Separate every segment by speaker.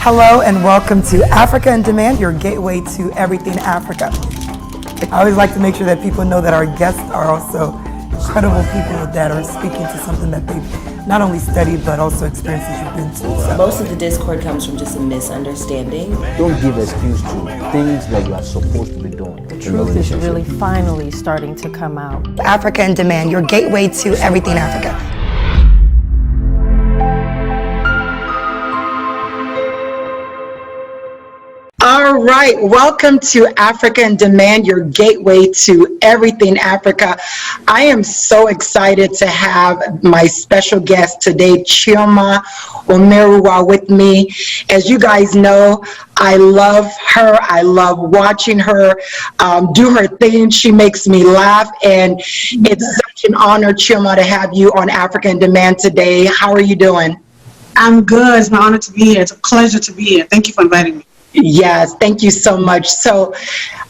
Speaker 1: Hello and welcome to Africa in Demand, your gateway to everything Africa. I always like to make sure that people know that our guests are also incredible people that are speaking to something that they've not only studied but also experiences you've been to. So.
Speaker 2: Most of the discord comes from just a misunderstanding.
Speaker 3: Don't give excuse to things that you are supposed to be doing.
Speaker 4: The truth is really finally starting to come out.
Speaker 1: Africa in Demand, your gateway to everything Africa. All right, welcome to Africa in Demand, your gateway to everything Africa. I am so excited to have my special guest today, Chioma Omeruah, with me. As you guys know, I love her. I love watching her do her thing. She makes me laugh, and it's such an honor, Chioma, to have you on Africa in Demand today. How are you doing?
Speaker 5: I'm good. It's my honor to be here. It's a pleasure to be here. Thank you for inviting me.
Speaker 1: Yes, thank you so much. So,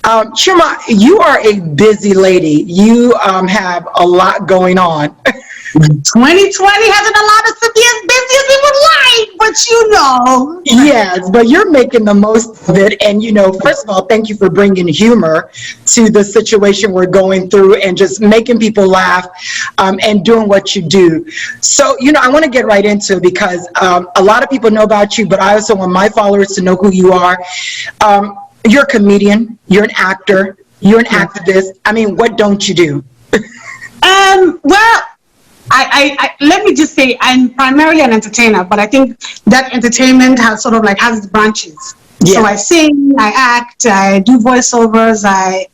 Speaker 1: Chioma, you are a busy lady. You have a lot going on.
Speaker 5: 2020 hasn't allowed us to be as busy as we would like, but you know.
Speaker 1: Yes, but you're making the most of it. And, you know, first of all, thank you for bringing humor to the situation we're going through and just making people laugh and doing what you do. So, you know, I want to get right into it because a lot of people know about you, but I also want my followers to know who you are. You're a comedian, you're an actor, you're an activist. I mean, what don't you do?
Speaker 5: Well, I let me just say I'm primarily an entertainer, but I think that entertainment has sort of like has its branches. Yeah. So I sing, I act, I do voiceovers, I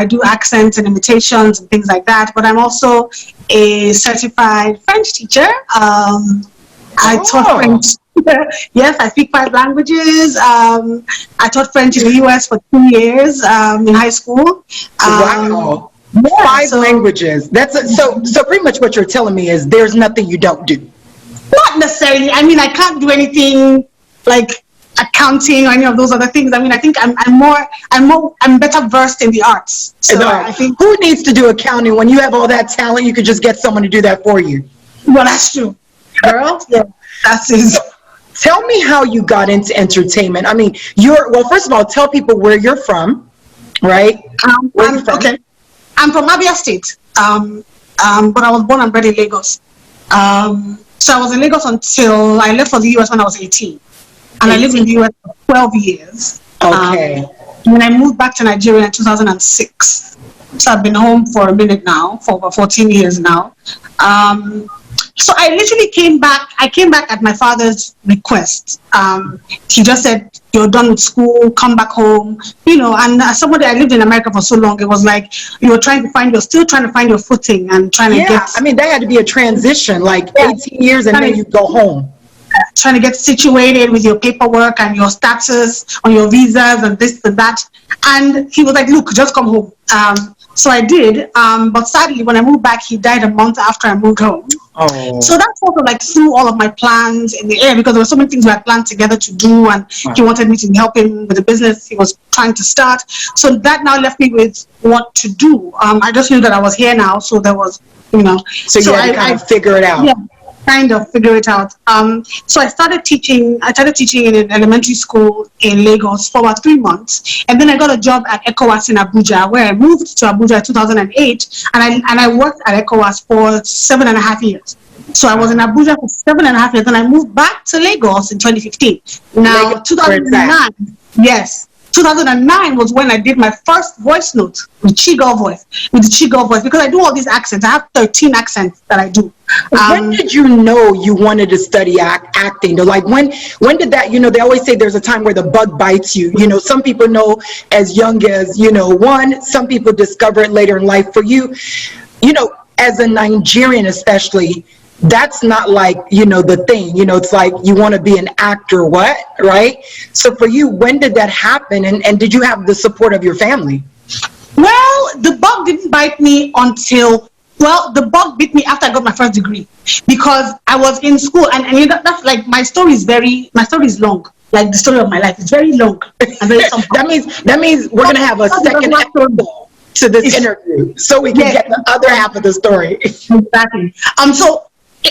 Speaker 5: do accents and imitations and things like that. But I'm also a certified French teacher. I taught French. Yes, I speak 5 languages. I taught French in the US for 2 years in high school.
Speaker 1: Wow. Yeah, 5 languages. So pretty much what you're telling me is there's nothing you don't do.
Speaker 5: Not necessarily. I mean, I can't do anything like accounting or any of those other things. I mean, I think I'm better versed in the arts. So I think
Speaker 1: who needs to do accounting when you have all that talent? You could just get someone to do that for you.
Speaker 5: Well, that's true, girl. Yeah, that's it.
Speaker 1: Tell me how you got into entertainment. I mean, first of all, tell people where you're from, right? Where you from?
Speaker 5: Okay. I'm from Abia State, but I was born and bred in Lagos. So I was in Lagos until I left for the US when I was 18. And I lived in the US for 12 years.
Speaker 1: Okay.
Speaker 5: When I moved back to Nigeria in 2006. So I've been home for a minute now, for over 14 years now. So I literally came back at my father's request. He just said, you're done with school, come back home. And as somebody, I lived in America for so long, it was like you're still trying to find your footing and trying to get.
Speaker 1: I mean, that had to be a transition, like 18 years and then you go home.
Speaker 5: Trying to get situated with your paperwork and your status on your visas and this and that. And he was like, look, just come home. So I did, but sadly, when I moved back, he died a month after I moved home.
Speaker 1: Oh.
Speaker 5: So that sort of like threw all of my plans in the air because there were so many things we had planned together to do, and he wanted me to help him with the business he was trying to start. So that now left me with what to do. I just knew that I was here now, so there was,
Speaker 1: So you had to kind of figure it out.
Speaker 5: Yeah. Kind of figure it out. So I started teaching in an elementary school in Lagos for about 3 months, and then I got a job at ECOWAS in Abuja, where I moved to Abuja in 2008, and I worked at ECOWAS for 7.5 years. So I was in Abuja for 7.5 years, and I moved back to Lagos in 2015. Now, 2009, yes. 2009 was when I did my first voice note with the Chigul voice, because I do all these accents. I have 13 accents that I do.
Speaker 1: When did you know you wanted to study acting? Like when did that, they always say there's a time where the bug bites you. Some people know as young as, 1, some people discover it later in life. For you, as a Nigerian especially, that's not like, the thing, it's like you want to be an actor, right? So for you, when did that happen? And did you have the support of your family?
Speaker 5: Well, the bug didn't bite me the bug bit me after I got my first degree, because I was in school and that's like my story is long. Like the story of my life is very long. And very
Speaker 1: that means we're going to have a second episode to this interview so we can get the other half of the story.
Speaker 5: Exactly. So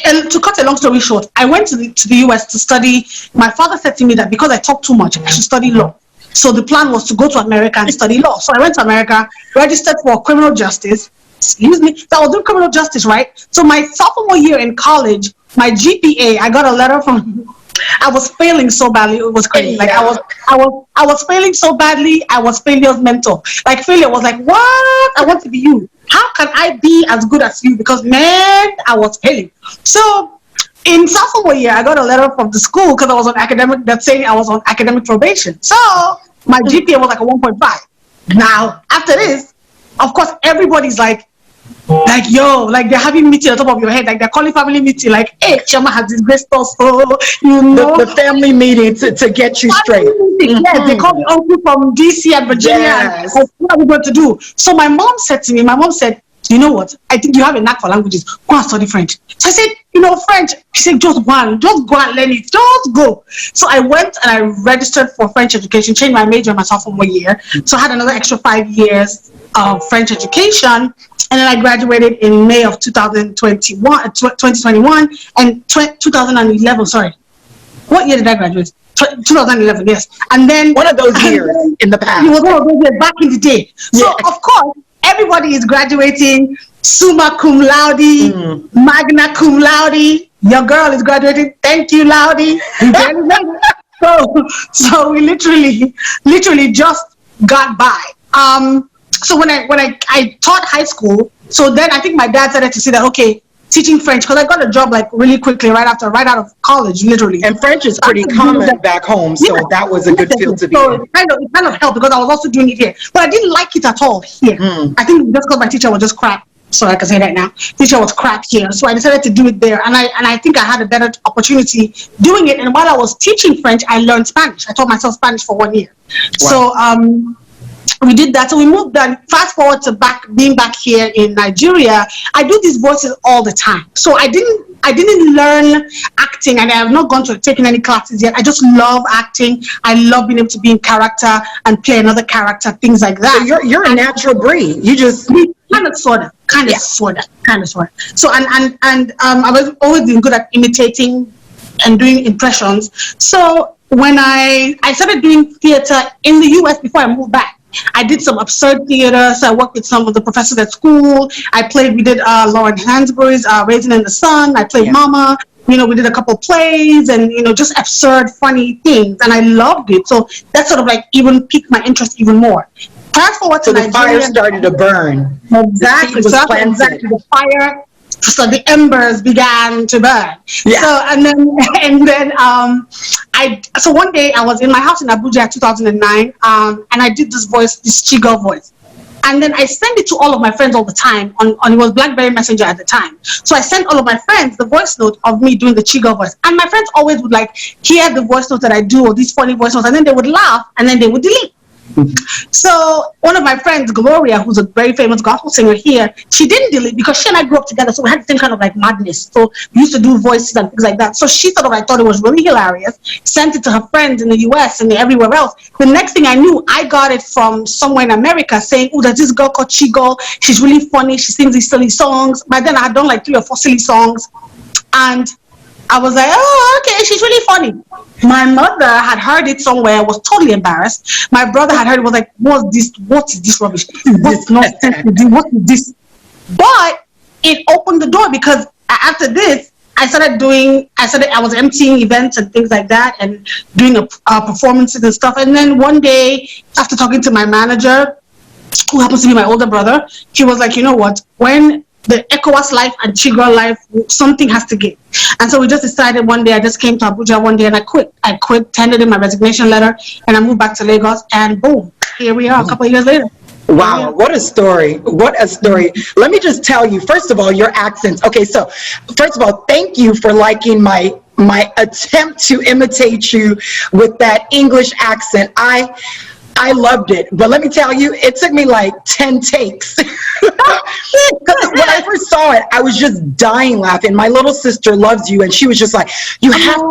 Speaker 5: And to cut a long story short, I went to the US to study. My father said to me that because I talk too much, I should study law. So the plan was to go to America and study law. So I went to America, registered for criminal justice. Excuse me. So I was doing criminal justice, right? So my sophomore year in college, my GPA, I got a letter from. I was failing so badly, it was crazy. Like I was failing so badly, I was failure's mentor. Like failure was like, what? I want to be you. How can I be as good as you? Because man, I was failing. So in sophomore year, I got a letter from the school because I was on academic, that's saying I was on academic probation. So my GPA was like a 1.5. Now, after this, of course, everybody's like, yo, like they're having meeting on top of your head, like they're calling family meeting, like, hey, Chioma has disgraced us, so you know.
Speaker 1: The family meeting to get you straight.
Speaker 5: Yeah, they call me uncle from DC and Virginia.
Speaker 1: Yes.
Speaker 5: And what are we going to do? So my mom said to me, you know what? I think you have a knack for languages. Go and study French. So I said, French. She said, just go and learn it. Just go. So I went and I registered for French education, changed my major my sophomore year. So I had another extra 5 years of French education. And then I graduated in May of 2021 and 2011. Sorry. What year did I graduate? 2011, yes. And then
Speaker 1: one of those years in the past.
Speaker 5: It was one of those years back in the day. So
Speaker 1: yeah.
Speaker 5: Of course, everybody is graduating summa cum laude, magna cum laude. Your girl is graduating. Thank you, laude. So we literally just got by. So when I taught high school, so then I think my dad started to see that, okay, teaching French, because I got a job like really quickly right out of college, literally.
Speaker 1: And French is pretty common back home, so yeah, that was a good field to be in.
Speaker 5: It kind of helped because I was also doing it here, but I didn't like it at all here. I think just because my teacher was just crap. So I can say that now. Teacher was crap here, so I decided to do it there, and I think I had a better opportunity doing it. And while I was teaching French, I learned Spanish. I taught myself Spanish for 1 year. Wow. So we did that. So we moved on. Fast forward to being back here in Nigeria. I do these voices all the time. So I didn't learn acting, and I have not taken any classes yet. I just love acting. I love being able to be in character and play another character, things like that.
Speaker 1: So you're a natural breed. You just
Speaker 5: kind of sort of. So and I was always been good at imitating and doing impressions. So when I started doing theater in the US before I moved back, I did some absurd theater. So I worked with some of the professors at school. We did Lauren Hansberry's Raisin in the Sun. I played Mama. We did a couple plays and, just absurd, funny things. And I loved it. So that sort of like even piqued my interest even more. Fast forward to Nigeria.
Speaker 1: The fire started to burn.
Speaker 5: Exactly. The fire. So the embers began to burn. Yeah. So so one day I was in my house in Abuja 2009, and I did this Chigul voice. And then I sent it to all of my friends all the time on it was BlackBerry Messenger at the time. So I sent all of my friends the voice note of me doing the Chigul voice. And my friends always would like hear the voice note that I do or these funny voice notes, and then they would laugh and then they would delete. So one of my friends, Gloria, who's a very famous gospel singer here, she didn't delete because she and I grew up together, so we had the same kind of like madness. So we used to do voices and things like that. So she sort of like thought it was really hilarious, sent it to her friends in the US and everywhere else. The next thing I knew, I got it from somewhere in America saying, oh, there's this girl called Chigul. She's really funny. She sings these silly songs. By then I had done like 3 or 4 silly songs. And I was like, oh, okay, she's really funny. My mother had heard it somewhere, was totally embarrassed. My brother had heard it, was like, what is this rubbish? What's nonsense? What is this? But it opened the door because after this, I was emceeing events and things like that and doing performances and stuff. And then one day, after talking to my manager, who happens to be my older brother, he was like, you know what, when the ECOWAS life and Chigul life, something has to give. And so we just decided one day, I just came to Abuja one day and I quit, tendered in my resignation letter, and I moved back to Lagos, and boom, here we are a couple of years later.
Speaker 1: Wow, what a story. What a story. Let me just tell you, first of all, your accents. Okay, so first of all, thank you for liking my attempt to imitate you with that English accent. I loved it, but let me tell you, it took me like 10 takes. Because when I first saw it, I was just dying laughing. My little sister loves you, and she was just like, you have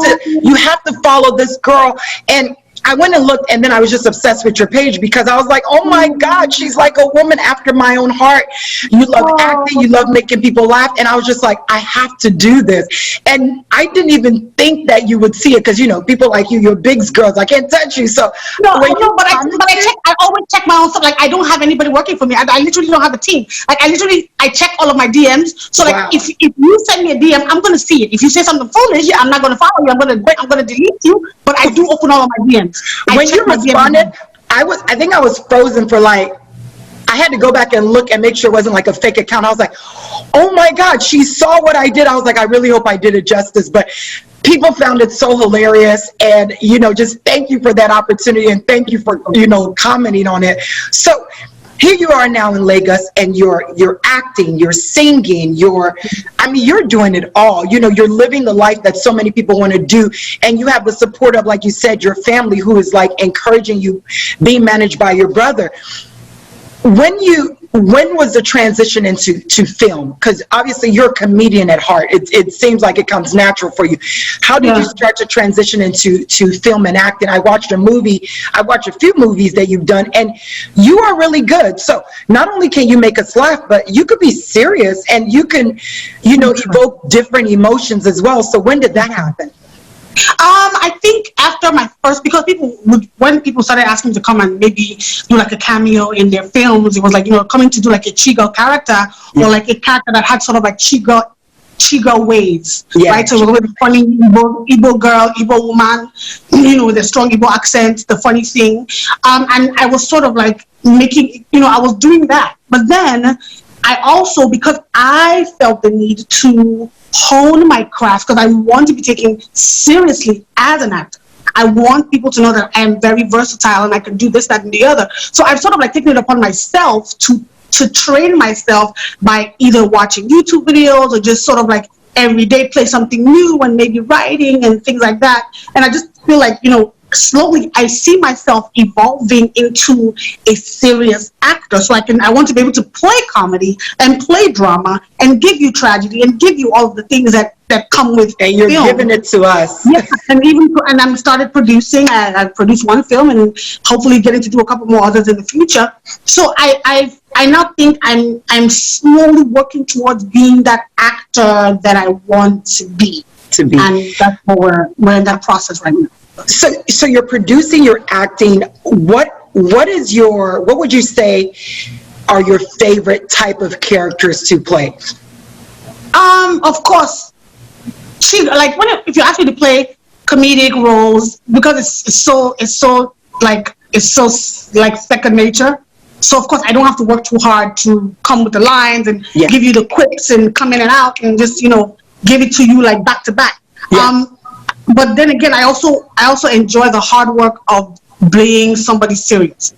Speaker 1: to follow this girl. And I went and looked, and then I was just obsessed with your page because I was like, oh my God, she's like a woman after my own heart. You love acting, you love making people laugh. And I was just like, I have to do this. And I didn't even think that you would see it because, you know, people like you're big girls. I can't touch you. So
Speaker 5: no, I know, but I always check my own stuff. Like, I don't have anybody working for me. I literally don't have a team. Like, I check all of my DMs. So like, if you send me a DM, I'm going to see it. If you say something foolish, I'm not going to follow you. I'm going to delete you. But I do open all of my DMs.
Speaker 1: When you responded, I think I was frozen for like, I had to go back and look and make sure it wasn't like a fake account. I was like, oh my God, she saw what I did. I was like, I really hope I did it justice. But people found it so hilarious. And, you know, just thank you for that opportunity. And thank you for, you know, commenting on it. So here you are now in Lagos, and you're acting, you're singing, you're doing it all. You know, you're living the life that so many people want to do. And you have the support of, like you said, your family who is like encouraging you, being managed by your brother. When was the transition into film? Because obviously you're a comedian at heart. It seems like it comes natural for you. How did you start to transition into film and acting? I watched a few movies that you've done, and you are really good. So not only can you make us laugh, but you could be serious, and you can, you know, evoke different emotions as well. So when did that happen?
Speaker 5: I think after my first, because when people started asking me to come and maybe do like a cameo in their films, it was like, you know, coming to do like a Chigul character or like a character that had sort of like Chigul ways, right? So it was a funny Igbo girl, Igbo woman, you know, with a strong Igbo accent, the funny thing. And I was sort of like making, you know, I was doing that. But then I also, because I felt the need to hone my craft, because I want to be taken seriously as an actor. I want people to know that I am very versatile and I can do this, that, and the other. So I've sort of like taken it upon myself to train myself by either watching YouTube videos or just sort of like every day play something new and maybe writing and things like that. And I just feel like, you know, slowly I see myself evolving into a serious actor. So I want to be able to play comedy and play drama and give you tragedy and give you all of the things that come with
Speaker 1: and you're
Speaker 5: film.
Speaker 1: Giving it to us.
Speaker 5: Yeah, and I'm started producing. I produced one film and hopefully getting to do a couple more others in the future. So I now think I'm slowly working towards being that actor that I want to be. And that's what we're in that process right now.
Speaker 1: So you're producing, you're acting. What would you say are your favorite type of characters to play?
Speaker 5: Of course, if you ask me to play comedic roles, because it's so second nature. So of course I don't have to work too hard to come with the lines and give you the quips and come in and out and just, you know, give it to you like back to back. But then again, I also enjoy the hard work of being somebody serious,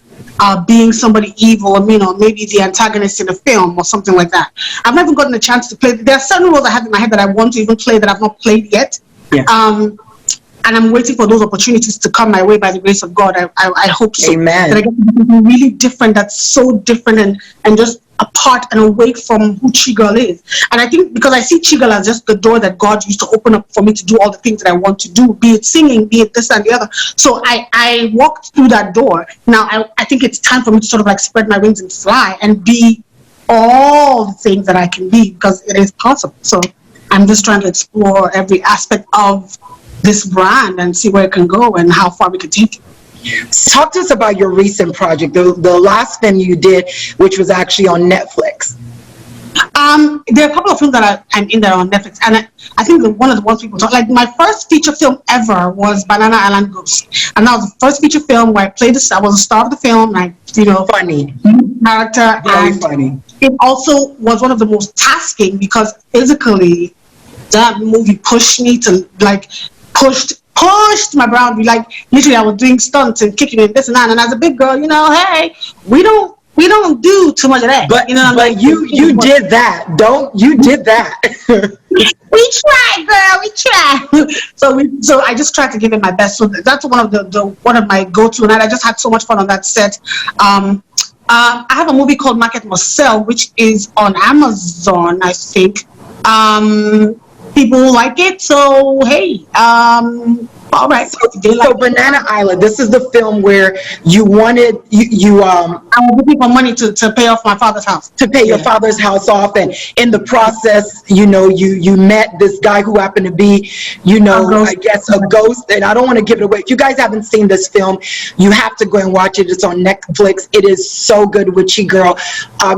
Speaker 5: being somebody evil, you know, maybe the antagonist in a film or something like that. I've never gotten a chance to play. There are certain roles I have in my head that I want to even play that I've not played yet. And I'm waiting for those opportunities to come my way by the grace of God. I hope so.
Speaker 1: Amen.
Speaker 5: That I get something really different, that's so different and just apart and away from who Chigul is. And I think because I see Chigul as just the door that God used to open up for me to do all the things that I want to do, be it singing, be it this and the other. So I walked through that door. Now I think it's time for me to sort of like spread my wings and fly and be all the things that I can be, because it is possible. So I'm just trying to explore every aspect of this brand and see where it can go and how far we can take it.
Speaker 1: Talk to us about your recent project, the last film you did, which was actually on Netflix.
Speaker 5: There are a couple of films that I'm in there on Netflix, and I think one of the ones people talk, like my first feature film ever was Banana Island Ghost, and that was the first feature film where I was the star of the film, and
Speaker 1: funny
Speaker 5: character,
Speaker 1: very funny.
Speaker 5: It also was one of the most tasking because physically that movie pushed me to pushed my boundary. Like literally I was doing stunts and kicking and this and that, and as a big girl, you know, hey, we don't do too much of that.
Speaker 1: But
Speaker 5: you know,
Speaker 1: but you did that. You did that.
Speaker 5: We tried, girl. We tried. So I just tried to give it my best. So that's one of my go-to, and I just had so much fun on that set. I have a movie called Market Must Sell, which is on Amazon, I think. People like it, so hey, All right.
Speaker 1: So Banana Island, this is the film where you wanted,
Speaker 5: I was looking for money to pay off my father's house.
Speaker 1: to pay your father's house off, and in the process, you met this guy who happened to be, I guess a ghost, and I don't want to give it away. If you guys haven't seen this film, you have to go and watch it. It's on Netflix. It is so good with Chigul.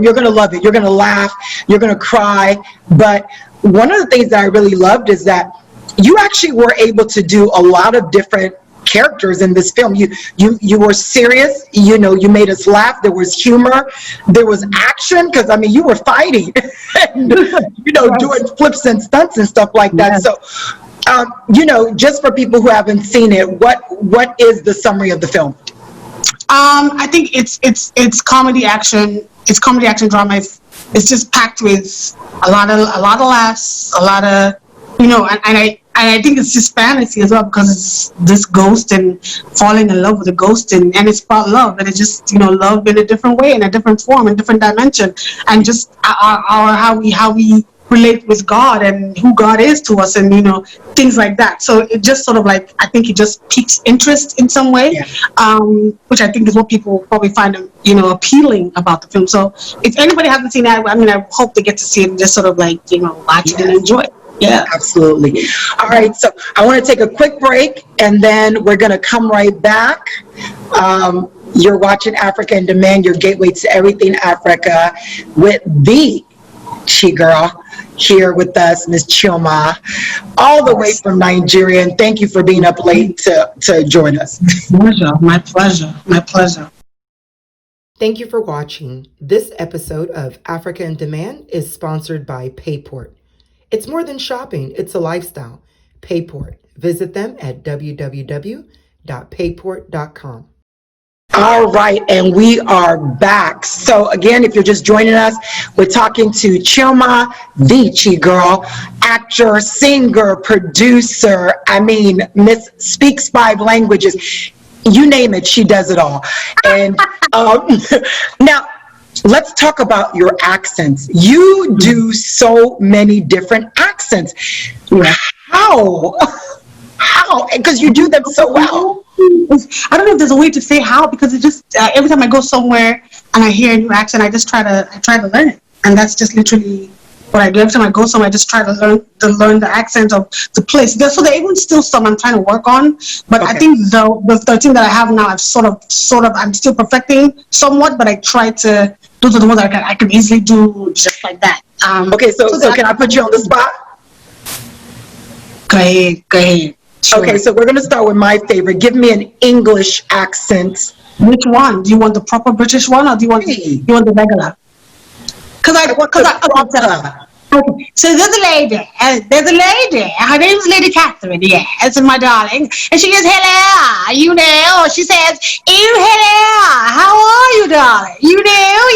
Speaker 1: You're going to love it. You're going to laugh. You're going to cry. But one of the things that I really loved is that you actually were able to do a lot of different characters in this film. You were serious, you made us laugh, there was humor, there was action, because you were fighting and doing flips and stunts and stuff like that. So just for people who haven't seen it, what is the summary of the film?
Speaker 5: I think it's comedy action. It's comedy action drama. It's just packed with a lot of laughs, a lot of and I think it's just fantasy as well, because it's this ghost and falling in love with a ghost, and it's about love, and it's just love in a different way, in a different form, in a different dimension, and just how we relate with God and who God is to us, and things like that. So it just sort of I think it just piques interest in some way, which I think is what people probably find appealing about the film. So if anybody hasn't seen that, I hope they get to see it and just sort of watch it and enjoy it. Yeah,
Speaker 1: absolutely. All right, so I want to take a quick break, and then we're going to come right back. You're watching Africa in Demand, your gateway to everything Africa, with the Chigul here with us, Ms. Chioma, all the way from Nigerian. Thank you for being up late to join us.
Speaker 5: My pleasure.
Speaker 6: Thank you for watching. This episode of Africa in Demand is sponsored by Payport. It's more than shopping, it's a lifestyle. Payport. Visit them at www.payport.com.
Speaker 1: All right, and we are back. So again, if you're just joining us, we're talking to Chioma, the Chigul, actor, singer, producer. Miss speaks 5 languages. You name it, she does it all. And now, let's talk about your accents. You do so many different accents. How? Because you do them so well.
Speaker 5: I don't know if there's a way to say how, because it just every time I go somewhere and I hear a new accent, I just try to learn it, and that's just literally what I do. Every time I go somewhere, I just try to learn the accent of the place. So there even still some I'm trying to work on, but I think the 13 that I have now, I've sort of I'm still perfecting somewhat, but I try to. Those are the ones that I can easily do just like that.
Speaker 1: So can I put you on the spot?
Speaker 5: Go ahead. Sure.
Speaker 1: Okay, so we're going to start with my favorite. Give me an English accent.
Speaker 5: Which one? Do you want the proper British one, or do you want the regular? Okay. So there's a lady. Her name's Lady Catherine. Yes, my darling. And she goes, hello. She says, hello. How are you, darling?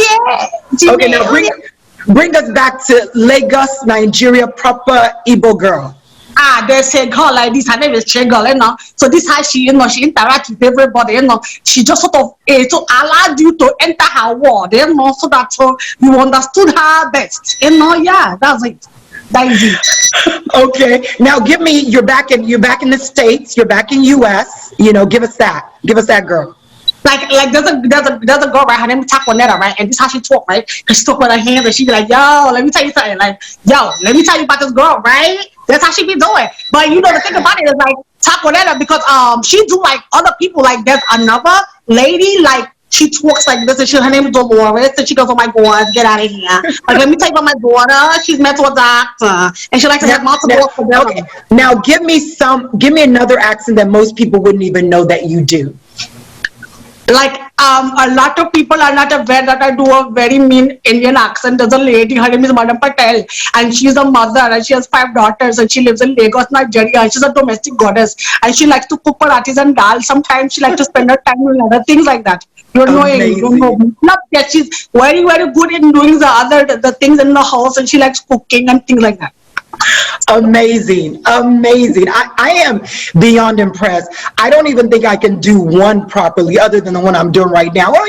Speaker 5: Yeah.
Speaker 1: Okay, now bring us back to Lagos, Nigeria, proper Igbo girl.
Speaker 5: There's a girl like this. Her name is Chigul, So this is how she interacts with everybody, She just sort of allowed you to enter her world, so that you understood her best, Yeah, that's it. That is it.
Speaker 1: Okay. Now give me. You're back in the States. You're back in US. Give us that girl.
Speaker 5: Like there's a girl, right? Her name is Taconetta, right? And this is how she talk, right? Because she talk with her hands, and she be like, yo, let me tell you something. Let me tell you about this girl, right? That's how she be doing. But the thing about it is Taconetta, because she do other people. There's another lady, she talks like this, and her name is Dolores, and she goes, oh my God, get out of here. Let me tell you about my daughter. She's met with a doctor, and she likes to have multiple for them.
Speaker 1: Okay. Now give me another accent that most people wouldn't even know that you do.
Speaker 5: A lot of people are not aware that I do a very mean Indian accent. There's a lady, her name is Madam Patel, and she's a mother, and she has 5 daughters, and she lives in Lagos, Nigeria, and she's a domestic goddess, and she likes to cook parathis and dal. Sometimes she likes to spend her time with other things like that. You know. She's very, very good in doing the things in the house, and she likes cooking and things like that.
Speaker 1: Amazing. I am beyond impressed. I don't even think I can do one properly other than the one I'm doing right now. Well,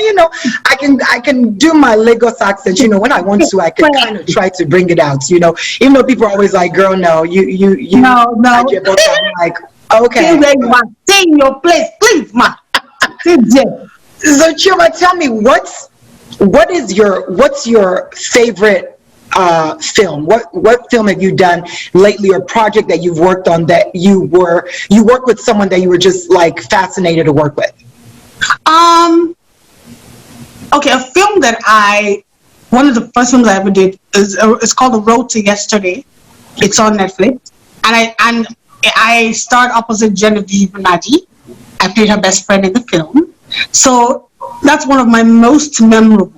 Speaker 1: I can do my Lagos accent, when I want to. I can kind of try to bring it out, even though people are always like, girl, no, you
Speaker 5: no.
Speaker 1: I'm like, Okay.
Speaker 5: Stay where you are. Stay in your place, please, ma. Stay there.
Speaker 1: So Chioma, tell me what's your favorite film? What film have you done lately, or project that you've worked on that you worked with someone that you were just like fascinated to work with?
Speaker 5: Okay, a film that one of the first films I ever did is called The Road to Yesterday. It's on Netflix, and I starred opposite Genevieve Nadi. I played her best friend in the film, so that's one of my most memorable.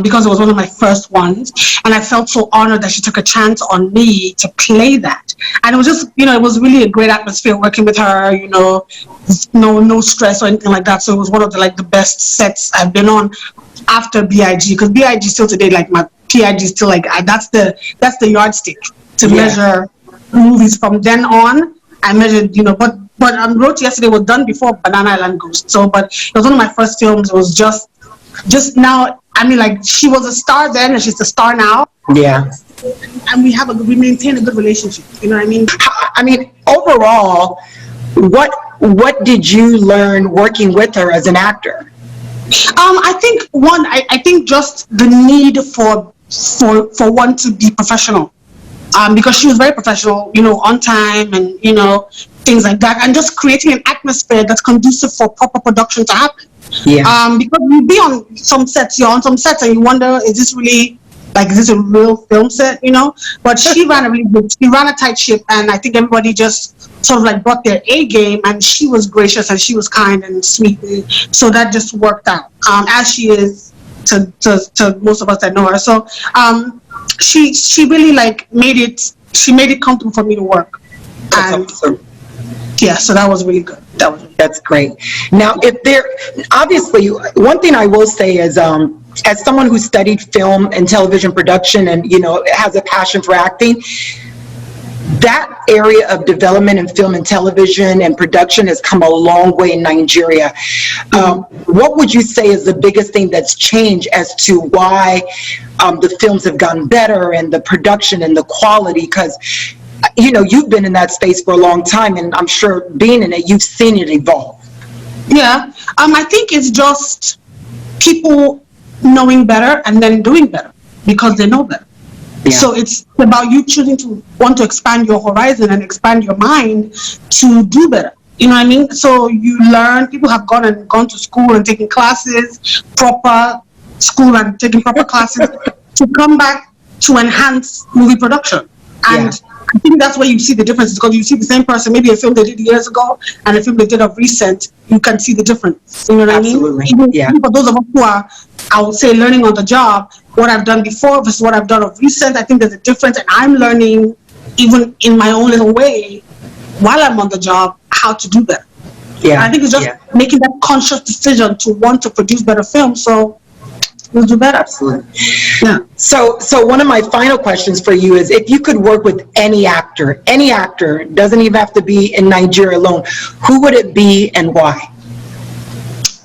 Speaker 5: Because it was one of my first ones, and I felt so honored that she took a chance on me to play that. And it was just, it was really a great atmosphere working with her. No stress or anything like that. So it was one of the best sets I've been on after BIG, because BIG still today, like my PIG still that's the yardstick to measure movies. From then on, I measured, but Road to Yesterday was done before Banana Island Ghost. So, but it was one of my first films. It was just now. I mean, she was a star then, and she's a star now.
Speaker 1: Yeah.
Speaker 5: And we maintain a good relationship. You know what I mean?
Speaker 1: I mean, overall, what did you learn working with her as an actor?
Speaker 5: I think just the need for one to be professional. Because she was very professional, on time, and things like that, and just creating an atmosphere that's conducive for proper production to happen.
Speaker 1: Yeah.
Speaker 5: Because you're on some sets and you wonder, is this a real film set, But she ran a tight ship, and I think everybody just sort of brought their A game, and she was gracious and she was kind and sweet, and so that just worked out, as she is to most of us that know her. So she really made it comfortable for me to work. And
Speaker 1: awesome.
Speaker 5: Yeah, so that was really good.
Speaker 1: That's great. Now, obviously, one thing I will say is, as someone who studied film and television production and, has a passion for acting, that area of development in film and television and production has come a long way in Nigeria. What would you say is the biggest thing that's changed as to why the films have gotten better and the production and the quality? Because you've been in that space for a long time, and I'm sure being in it, you've seen it evolve.
Speaker 5: Yeah, I think it's just people knowing better and then doing better because they know better. Yeah. So it's about you choosing to want to expand your horizon and expand your mind to do better. You know what I mean? So you learn, people have gone to school and taken classes, proper school and taking proper classes to come back to enhance movie production. And I think that's where you see the difference, because you see the same person, maybe a film they did years ago and a film they did of recent, you can see the difference. You know what
Speaker 1: Absolutely.
Speaker 5: I mean?
Speaker 1: Yeah.
Speaker 5: Even for those of us who are, I would say, learning on the job, what I've done before versus what I've done of recent, I think there's a difference, and I'm learning, even in my own little way, while I'm on the job, how to do better. Yeah. And I think it's just making that conscious decision to want to produce better films, so we'll do better.
Speaker 1: Absolutely. Yeah. So one of my final questions for you is, if you could work with any actor, doesn't even have to be in Nigeria alone, who would it be and why?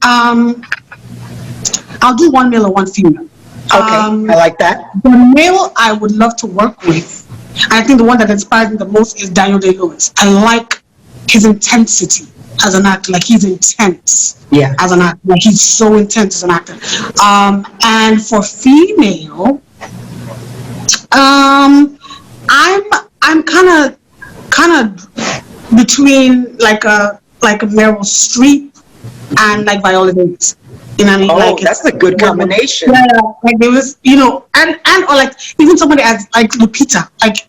Speaker 5: I'll do one male or one female.
Speaker 1: Okay, I like that.
Speaker 5: The male I would love to work with, I think the one that inspires me the most is Daniel Day-Lewis. I like his intensity as an actor. Like, he's intense as an actor. Like, he's so intense as an actor. And for female, I'm kind of between like a Meryl Streep and like Viola Davis. You know what I mean?
Speaker 1: Oh, that's a good combination.
Speaker 5: Yeah, like there was, and or like even somebody as like Lupita, like,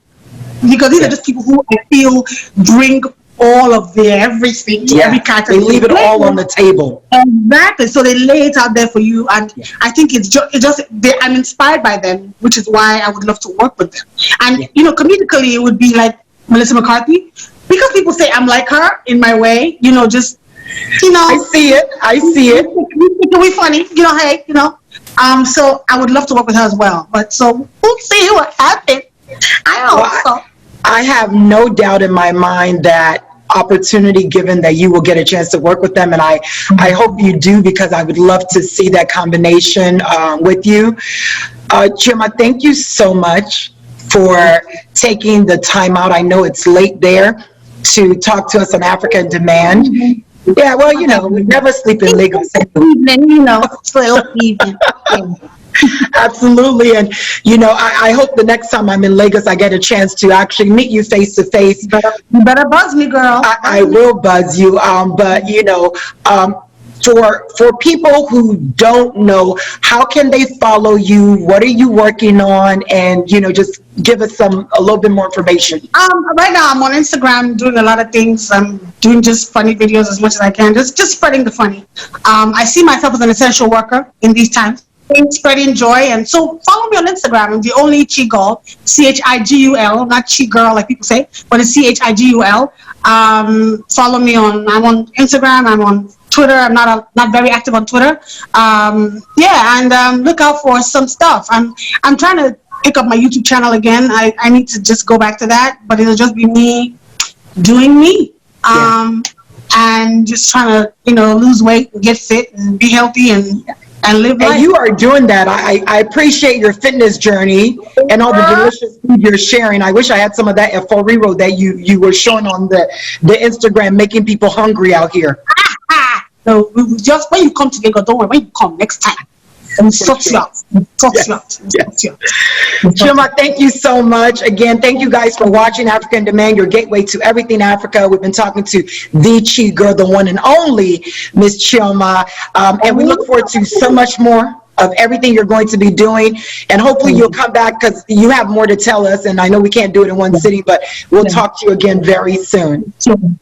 Speaker 5: because these are just people who I feel bring all of their everything to every character.
Speaker 1: They leave it all on the table.
Speaker 5: Exactly. So they lay it out there for you, and I think I'm inspired by them, which is why I would love to work with them. And comedically, it would be like Melissa McCarthy, because people say I'm like her in my way. I see it. We funny, hey, so I would love to work with her as well. But so we'll see what happens. I have no doubt in my mind that opportunity given that you will get a chance to work with them, and I hope you do, because I would love to see that combination with you. Chioma, thank you so much for taking the time out. I know it's late there.
Speaker 1: to talk to us on Africa in Demand. Yeah, well, you know, we never sleep in Lagos.
Speaker 5: Evening, you know, still evening.
Speaker 1: Absolutely. And, you know, I hope the next time I'm in Lagos, I get a chance to actually meet you face to face.
Speaker 5: You better buzz me, girl.
Speaker 1: I will buzz you. But, you know, for people who don't know, how can they follow you? What are you working on? And, you know, just give us a little bit more information.
Speaker 5: Right now I'm on Instagram doing a lot of things. I'm doing just funny videos as much as I can, just spreading the funny. I see myself as an essential worker in these times, spreading joy. And so follow me on Instagram. I'm the only Chigul, Chigul, not Chigirl like people say, but it's Chigul. Follow me I'm on Instagram. I'm on Twitter. I'm not very active on Twitter. Look out for some stuff. I'm trying to pick up my YouTube channel again. I need to just go back to that, but it'll just be me doing me. And just trying to, you know, lose weight and get fit and be healthy and live life.
Speaker 1: And you are doing that. I appreciate your fitness journey and all the delicious food you're sharing. I wish I had some of that Forero that you were showing on the Instagram, making people hungry out here.
Speaker 5: No, just when you come to Lagos, don't worry, when you come next time, and sort you out.
Speaker 1: Chioma, thank you so much. Again, thank you guys for watching Africa in Demand, your gateway to everything Africa. We've been talking to the Chi girl, the one and only Miss Chioma. And we look forward to so much more of everything you're going to be doing. And hopefully you'll come back because you have more to tell us. And I know we can't do it in one sitting, but we'll talk to you again very soon.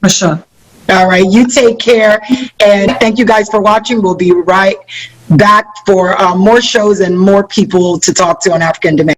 Speaker 5: For sure.
Speaker 1: All right, you take care, and thank you guys for watching. We'll be right back for more shows and more people to talk to on Africa in Demand.